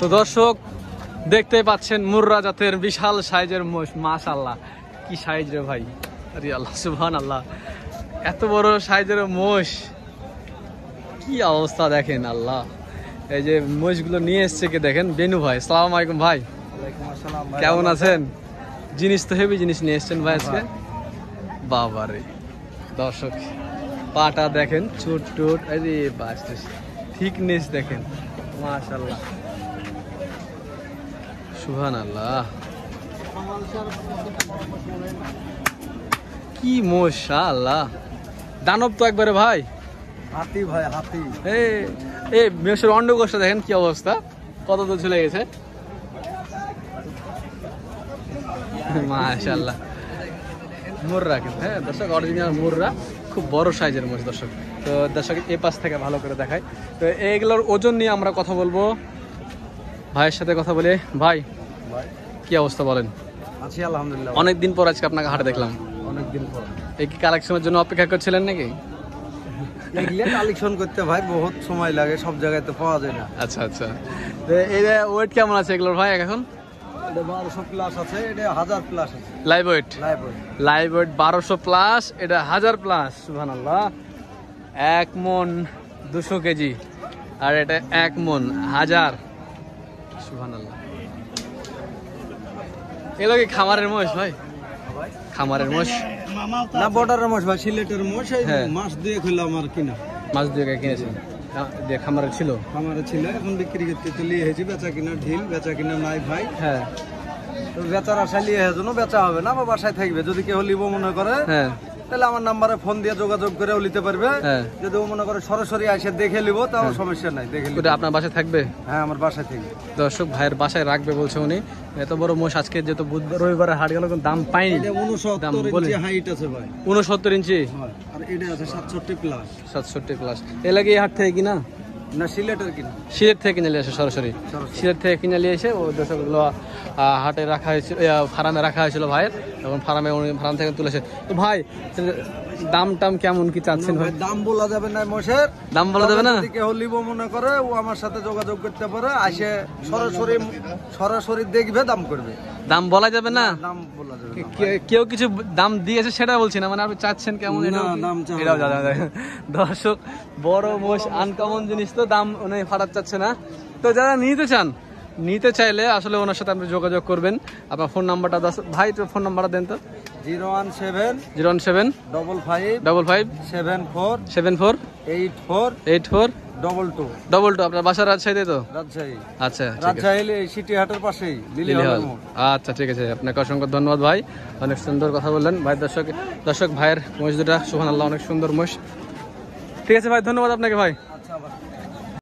তো দর্শক দেখতেই পাচ্ছেন মুর্রা জাতের বিশাল সাইজের মোষ, মাশাআল্লাহ কি সাইজ রে ভাই, আরে আল্লাহ সুবহানাল্লাহ, এত বড় সাইজের মোষ, কি অবস্থা দেখেন আল্লাহ। এই যে মোষগুলো নিয়ে এসছে কে দেখেন, বেনু ভাই। আসসালামু আলাইকুম ভাই। ওয়ালাইকুম আসসালাম ভাই, কেমন আছেন? জিনিস তো হেভি জিনিস নিয়ে এসছেন ভাই আজকে, বাবারে। দর্শক পাটা দেখেন, চুট টুট, আরে বাস থিকনেস দেখেন, মাশাআল্লাহ সুবহানাল্লাহ, কি মাশাআল্লাহ। দানব তো একবারে ভাই, হাতি ভাই হাতি। এই মেষের অন্ডকোষটা দেখেন কি অবস্থা, কত দূর চলে গেছে, মাশাআল্লাহ। মুর্রা কিন্তু, হ্যাঁ দর্শক অরিজিনাল মুর্রা, খুব বড় সাইজের মোষ দর্শক। তো দর্শক এই পাশ থেকে ভালো করে দেখায়। তো এইগুলোর ওজন নিয়ে আমরা কথা বলবো, ভাইয়ের সাথে কথা বলে। ভাই কি অবস্থা বলেন? আছি আলহামদুলিল্লাহ। অনেকদিন পর আজকে আপনাকে হাটে দেখলাম, অনেকদিন পর। এই কি কালেকশনের জন্য অপেক্ষা করছিলেন নাকি? এগুলো কালেকশন করতে ভাই বহুত সময় লাগে, সব জায়গায় তো পাওয়া যায় না। আচ্ছা আচ্ছা, তো এই ওয়েট কেমন আছে এগুলোর ভাই এখন? এটা 1200 প্লাস আছে, এটা 1000 প্লাস আছে। Live weight, live weight 1200 plus, এটা 1000 প্লাস। সুবহানাল্লাহ, 1 মন 200 কেজি, আর এটা 1 মন 1000। সুবহানাল্লাহ, এগুলো কি খামারের মোষ ভাই? খামারের মোষ না, বর্ডারের মোষ ভাই, সিলেটের মোষ। এই হ্যাঁ। মাস দিয়ে হলো আমার কিনা, মাছ দিয়ে কিনেছেন, দিয়ে খামারে ছিল, খামারে ছিল, এখন বিক্রি করতে তো নিয়ে এসেছি। বেচা কিনা ঢিল, বেচা কিনা নাই ভাই। হ্যাঁ, তো বেচার আশায় নিয়ে এসে বেচা হবে না, বা বাসায় থাকবে। যদি কেউ লিব মনে করে হ্যাঁ, তাহলে আমার নাম্বারে ফোন দিয়ে যোগাযোগ করেও নিতে পারবে। হ্যাঁ। যদি ও মনে করে সরাসরি এসে দেখে নিব, তাও সমস্যা নাই, দেখে নিব। ওটা আপনার বাসায় থাকবে? হ্যাঁ, আমার বাসায় থেকে। দর্শক ভাইয়ের বাসায় রাখবে বলছে উনি। এত বড় মোষ আজকে যেহেতু বুধবার রবিবারে হাট গেল, দাম পাইনি। এটা 69 ইঞ্চি হাইট আছে ভাই। 69 ইঞ্চি, আর এটা আছে 67 প্লাস। 67 প্লাস। এ লাগে এই হাট থেকে কিনা না, সিলেটের কিনা। সিলেট থেকে কিনে নিয়ে আসে, সরাসরি সিলেট থেকে কিনে নিয়ে এসে ও দর্শকগুলো হাটে রাখা হয়েছিল, ফার্মে রাখা হয়েছিল ভাইয়ের, তখন ফার্ম থেকে তুলেছে। তো ভাই দাম টাম কেমন কি চাচ্ছেন ভাই? দাম বলা যাবে না মোষের, দাম বলা যাবে না। যদি কেউ লিব মনে করে ও আমার সাথে যোগাযোগ করতে পারে, আসে সরাসরি দেখবে, দাম করবে। দাম বলা যাবে না, দাম বলা যাবে না। কেউ কিছু দাম দিয়েছে সেটা বলছি না, মানে আপনি চাচ্ছেন কেমন না, দাম চাওয়া এটাও জানা যায়। দর্শক বড় মোষ আনকমন জিনিস, তো দাম উনি ফাটাতে চাচ্ছে না। তো যারা নিতে চাইলে আসলে ওনার সাথে আপনি যোগাযোগ করবেন। আপনার ফোন নাম্বারটা ভাই, তো ফোন নাম্বারটা দেন তো। 017 017 55 55 74 74 84 84 22 22। আপনার বাসা রাজশাহীতে তো? রাজশাহী। আচ্ছা, রাজশাহী সিটি হাটের পাশেই লিলি হল। আচ্ছা ঠিক আছে, আপনাকে অসংখ্য ধন্যবাদ ভাই, অনেক সুন্দর কথা বললেন ভাই। দর্শক ভাইয়ের মোষ দুটা সুবহানাল্লাহ, অনেক সুন্দর মোষ। ঠিক আছে ভাই, ধন্যবাদ আপনাকে ভাই। আচ্ছা ভাই।